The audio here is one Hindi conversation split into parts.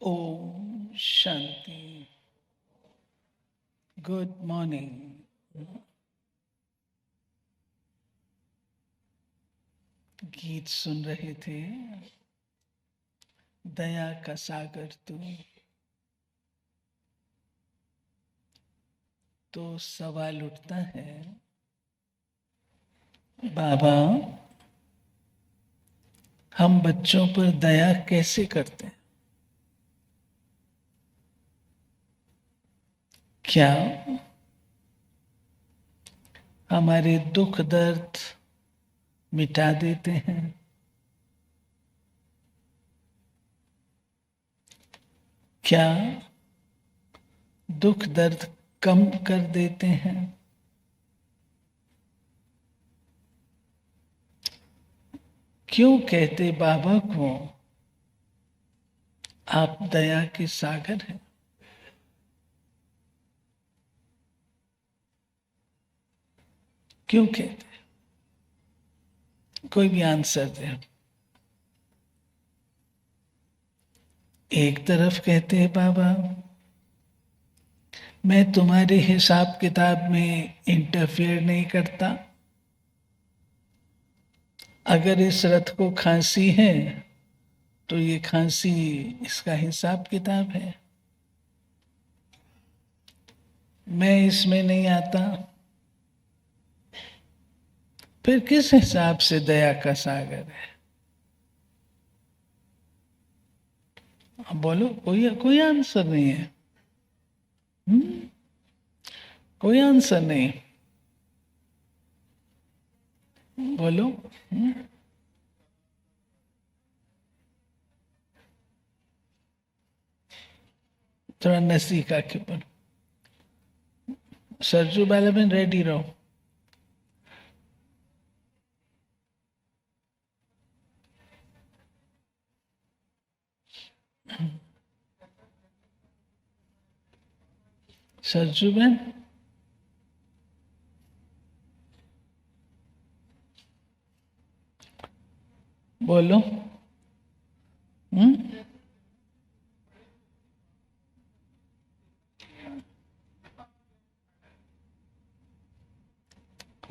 ओम शांति। Good morning. गीत सुन रहे थे, दया का सागर तू। तो सवाल उठता है, बाबा हम बच्चों पर दया कैसे करते हैं? क्या हमारे दुख दर्द मिटा देते हैं? क्या दुख दर्द कम कर देते हैं? क्यों कहते बाबा को आप दया के सागर हैं? क्यों कहते? कोई भी आंसर दे। एक तरफ कहते हैं बाबा मैं तुम्हारे हिसाब किताब में इंटरफेयर नहीं करता। अगर इस रथ को खांसी है तो ये खांसी इसका हिसाब किताब है, मैं इसमें नहीं आता। फिर किस हिसाब से दया का सागर है? अब बोलो, कोई कोई आंसर नहीं है। कोई आंसर नहीं। बोलो। थोड़ा नजदीक आके बोलो। सरजू बालाबेन रेडी रहो। सरजू बहन बोलो।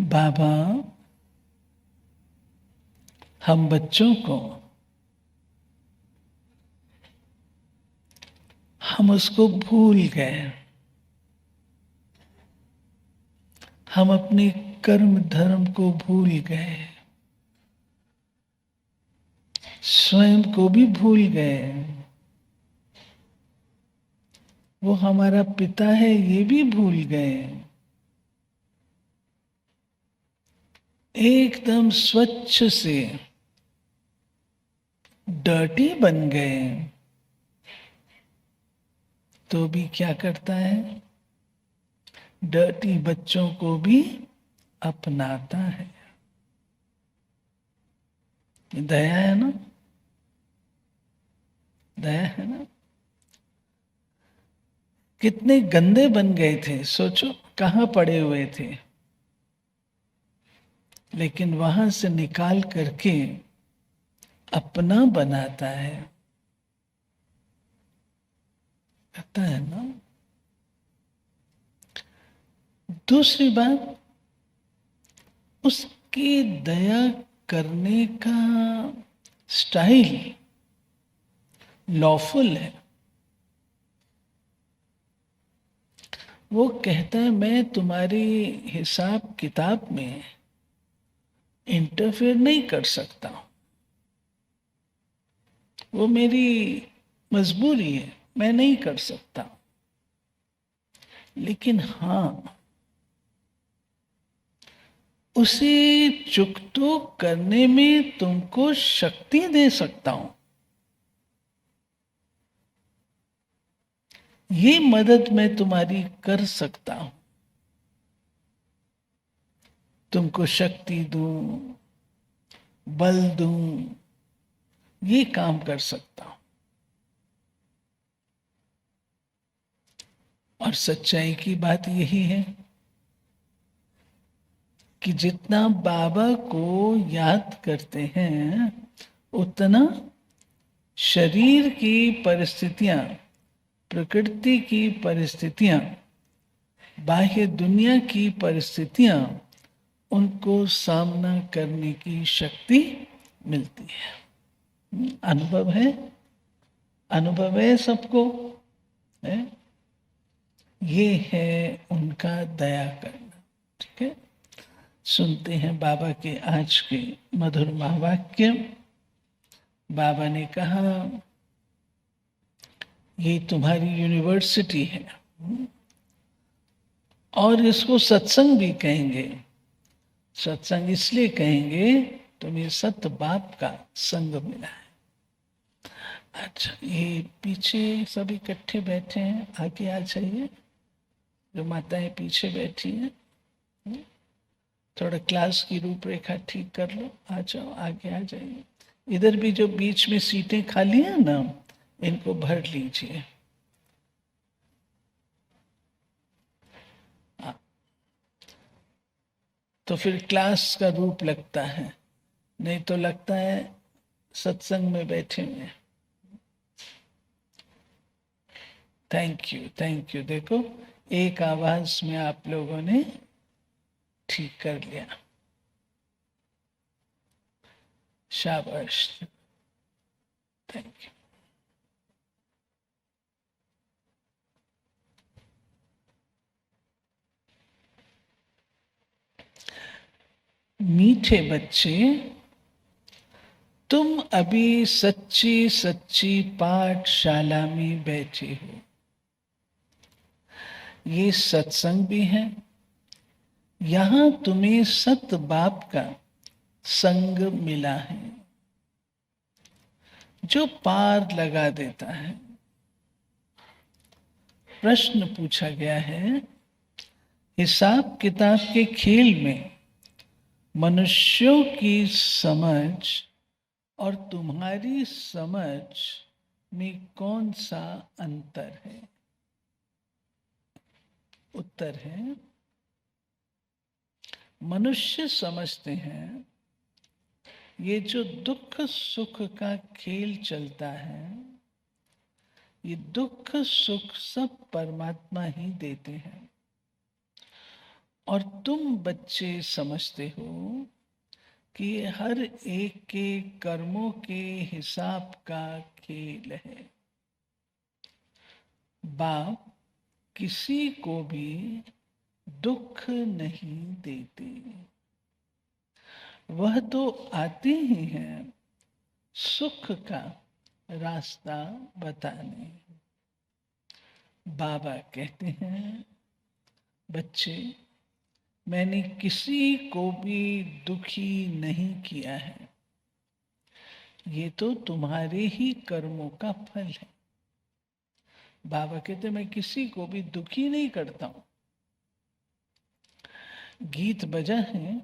बाबा हम बच्चों को, हम उसको भूल गए। हम अपने कर्म धर्म को भूल गए, स्वयं को भी भूल गए। वो हमारा पिता है ये भी भूल गए। एकदम स्वच्छ से डर्टी बन गए। तो भी क्या करता है? डर्टी बच्चों को भी अपनाता है। दया है ना? दया है ना? कितने गंदे बन गए थे, सोचो कहां पड़े हुए थे, लेकिन वहां से निकाल करके अपना बनाता है। कहता है ना? दूसरी बात, उसकी दया करने का स्टाइल लॉफुल है। वो कहता है मैं तुम्हारी हिसाब किताब में इंटरफेयर नहीं कर सकता, वो मेरी मजबूरी है, मैं नहीं कर सकता। लेकिन हां, उसे चुकतो करने में तुमको शक्ति दे सकता हूं। ये मदद मैं तुम्हारी कर सकता हूं। तुमको शक्ति दूं, बल दूं, ये काम कर सकता हूं। और सच्चाई की बात यही है कि जितना बाबा को याद करते हैं उतना शरीर की परिस्थितियां, प्रकृति की परिस्थितियां, बाह्य दुनिया की परिस्थितियां उनको सामना करने की शक्ति मिलती है। अनुभव है, अनुभव है सबको, है? ये है उनका दया करना। ठीक है, सुनते हैं बाबा के आज के मधुर महावाक्य। बाबा ने कहा, ये तुम्हारी यूनिवर्सिटी है, और इसको सत्संग भी कहेंगे। सत्संग इसलिए कहेंगे तुम्हें सत बाप का संग मिला है। अच्छा, ये पीछे सब इकट्ठे बैठे हैं, आगे आ जाइए। जो माताएं पीछे बैठी हैं, थोड़ा क्लास की रूपरेखा ठीक कर लो, आ जाओ, आगे आ जाइए। इधर भी जो बीच में सीटें खाली हैं ना, इनको भर लीजिए। तो फिर क्लास का रूप लगता है, नहीं तो लगता है सत्संग में बैठे हुए। Thank you, thank you. देखो, एक आवाज में आप लोगों ने ठीक कर लिया, शाबाश, थैंक यू। मीठे बच्चे, तुम अभी सच्ची सच्ची पाठशाला में बैठे हो। ये सत्संग भी है, यहां तुम्हें सत बाप का संग मिला है, जो पार लगा देता है। प्रश्न पूछा गया है, हिसाब किताब के खेल में मनुष्यों की समझ और तुम्हारी समझ में कौन सा अंतर है? उत्तर है, मनुष्य समझते हैं ये जो दुख सुख का खेल चलता है, ये दुख सुख सब परमात्मा ही देते हैं, और तुम बच्चे समझते हो कि हर एक के कर्मों के हिसाब का खेल है। बाप किसी को भी दुख नहीं देते, वह तो आते ही हैं सुख का रास्ता बताने। बाबा कहते हैं, बच्चे, मैंने किसी को भी दुखी नहीं किया है, ये तो तुम्हारे ही कर्मों का फल है। बाबा कहते, मैं किसी को भी दुखी नहीं करता हूं। गीत बजा है,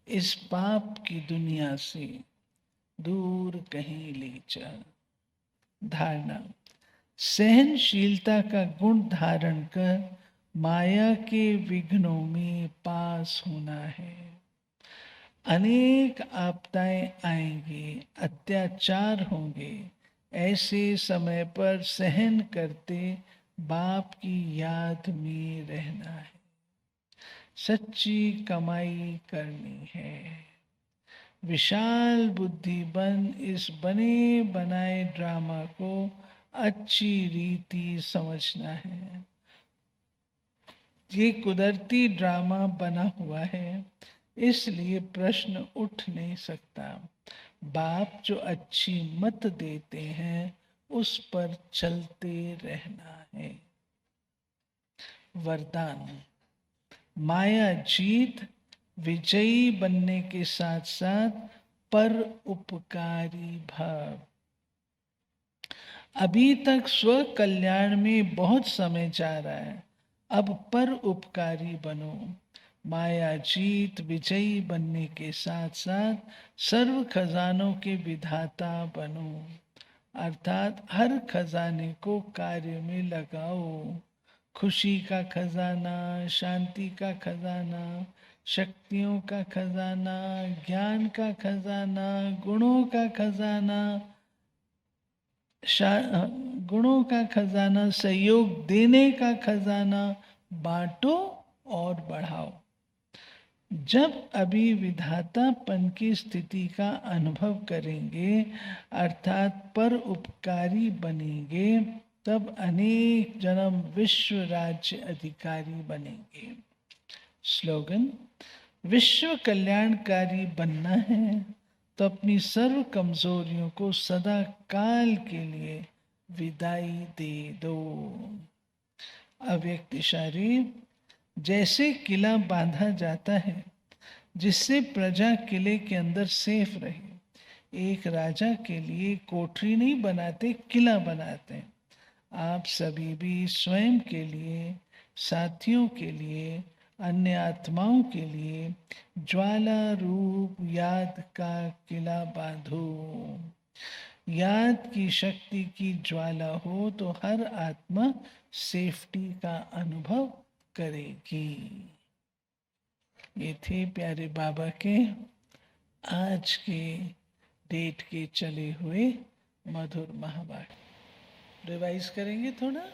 इस पाप की दुनिया से दूर कहीं ले चल। धारणा, सहनशीलता का गुण धारण कर माया के विघ्नों में पास होना है। अनेक आपदाएं आएंगी, अत्याचार होंगे, ऐसे समय पर सहन करते बाप की याद में रहना है। सच्ची कमाई करनी है। विशाल बुद्धि बन इस बने बनाए ड्रामा को अच्छी रीति समझना है। ये कुदरती ड्रामा बना हुआ है, इसलिए प्रश्न उठ नहीं सकता। बाप जो अच्छी मत देते हैं उस पर चलते रहना है। वरदान, माया जीत विजयी बनने के साथ साथ पर उपकारी भाव। अभी तक स्व कल्याण में बहुत समय जा रहा है, अब पर उपकारी बनो। माया जीत विजयी बनने के साथ साथ सर्व खजानों के विधाता बनो, अर्थात हर खजाने को कार्य में लगाओ। खुशी का खजाना, शांति का खजाना, शक्तियों का खजाना, ज्ञान का खजाना, गुणों का खजाना, गुणों का खजाना, सहयोग देने का खजाना बांटो और बढ़ाओ। जब अभी विधातापन की स्थिति का अनुभव करेंगे अर्थात पर उपकारी बनेंगे, तब अनेक जन्म विश्व राज्य अधिकारी बनेंगे। स्लोगन: विश्व कल्याणकारी बनना है तो अपनी सर्व कमजोरियों को सदा काल के लिए विदाई दे दो। अव्यक्त इशारे: जैसे किला बांधा जाता है जिससे प्रजा किले के अंदर सेफ रहे, एक राजा के लिए कोठरी नहीं बनाते, किला बनाते हैं। आप सभी भी स्वयं के लिए, साथियों के लिए, अन्य आत्माओं के लिए ज्वाला रूप याद का किला बांधो। याद की शक्ति की ज्वाला हो तो हर आत्मा सेफ्टी का अनुभव करेगी। ये थे प्यारे बाबा के आज के डेट के चले हुए मधुर महावाक्य। रिवाइज करेंगे थोड़ा।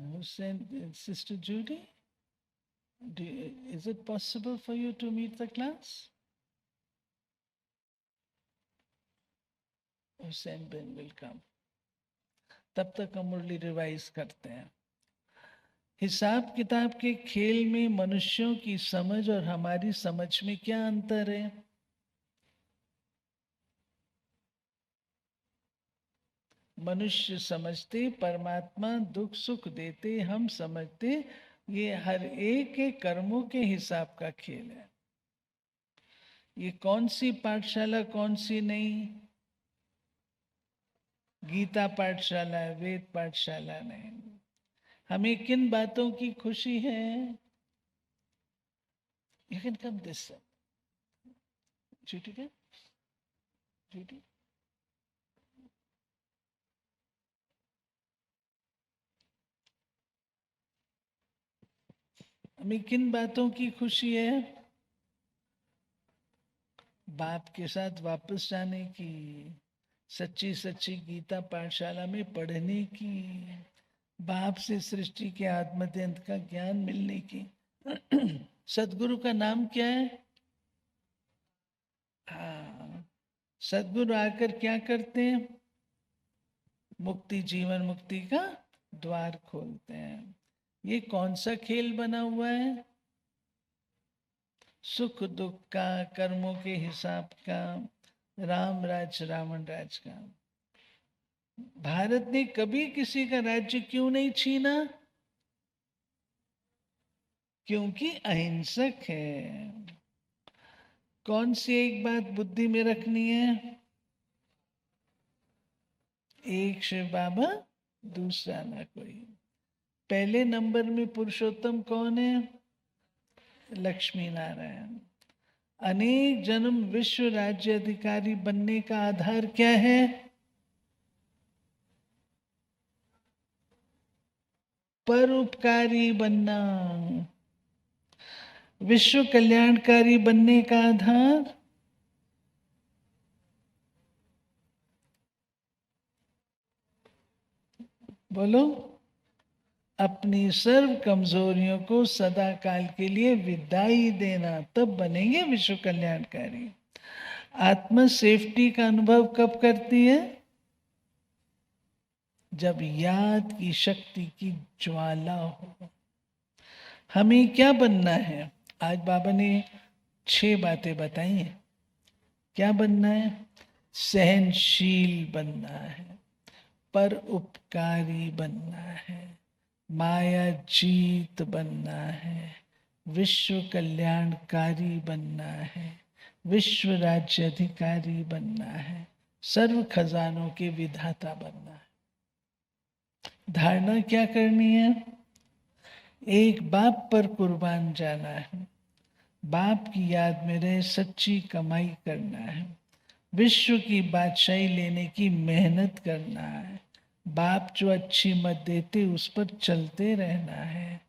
Hussain, sister Judy, is it possible for you to meet the class? Hussain bin will come. तब तक हम मुरली रिवाइज करते हैं। हिसाब किताब के खेल में मनुष्यों की समझ और हमारी समझ में क्या अंतर है? मनुष्य समझते परमात्मा दुख सुख देते, हम समझते ये हर एक के कर्मों के हिसाब का खेल है। ये कौन सी पाठशाला कौन सी नहीं? गीता पाठशाला है, वेद पाठशाला नहीं। हमें किन बातों की खुशी है? यू कैन कम दिस झूठी क्या झूठी हमें किन बातों की खुशी है? बाप के साथ वापस जाने की, सच्ची सच्ची गीता पाठशाला में पढ़ने की, बाप से सृष्टि के आत्मध्यंत का ज्ञान मिलने की। सदगुरु का नाम क्या है? हाँ, सदगुरु आकर क्या करते हैं? मुक्ति, जीवन मुक्ति का द्वार खोलते हैं। ये कौन सा खेल बना हुआ है? सुख दुख का, कर्मों के हिसाब का, राम राज रावण राज का। भारत ने कभी किसी का राज्य क्यों नहीं छीना? क्योंकि अहिंसक है। कौन सी एक बात बुद्धि में रखनी है? एक शिव बाबा, दूसरा ना कोई। पहले नंबर में पुरुषोत्तम कौन है? लक्ष्मी नारायण। अनेक जन्म विश्व राज्य अधिकारी बनने का आधार क्या है? परोपकारी बनना। विश्व कल्याणकारी बनने का आधार बोलो? अपनी सर्व कमजोरियों को सदा काल के लिए विदाई देना, तब बनेंगे विश्व कल्याणकारी। आत्मा सेफ्टी का अनुभव कब करती है? जब याद की शक्ति की ज्वाला हो। हमें क्या बनना है? आज बाबा ने 6 बातें बताई हैं। क्या बनना है? सहनशील बनना है, पर उपकारी बनना है, माया जीत बनना है, विश्व कल्याणकारी बनना है, विश्व राज्य अधिकारी बनना है, सर्व खजानों के विधाता बनना है। धारणा क्या करनी है? एक बाप पर कुर्बान जाना है, बाप की याद में रहे सच्ची कमाई करना है, विश्व की बादशाही लेने की मेहनत करना है, बाप जो अच्छी मत देते उस पर चलते रहना है,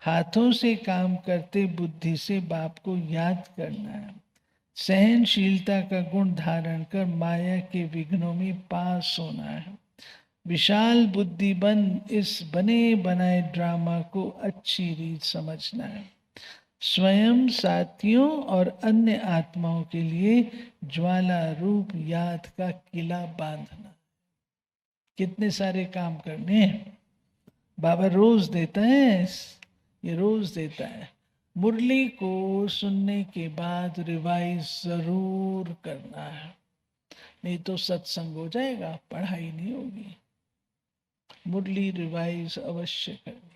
हाथों से काम करते बुद्धि से बाप को याद करना है, सहनशीलता का गुण धारण कर माया के विघ्नों में पास होना है। विशाल बुद्धि बन इस बने बनाए ड्रामा को अच्छी रीत समझना है। स्वयं, साथियों और अन्य आत्माओं के लिए ज्वाला रूप याद का किला बांधना। कितने सारे काम करने हैं। बाबा रोज देता है, ये रोज देता है। मुरली को सुनने के बाद रिवाइज जरूर करना है, नहीं तो सत्संग हो जाएगा, पढ़ाई नहीं होगी। मुरली रिवाइज अवश्य करना।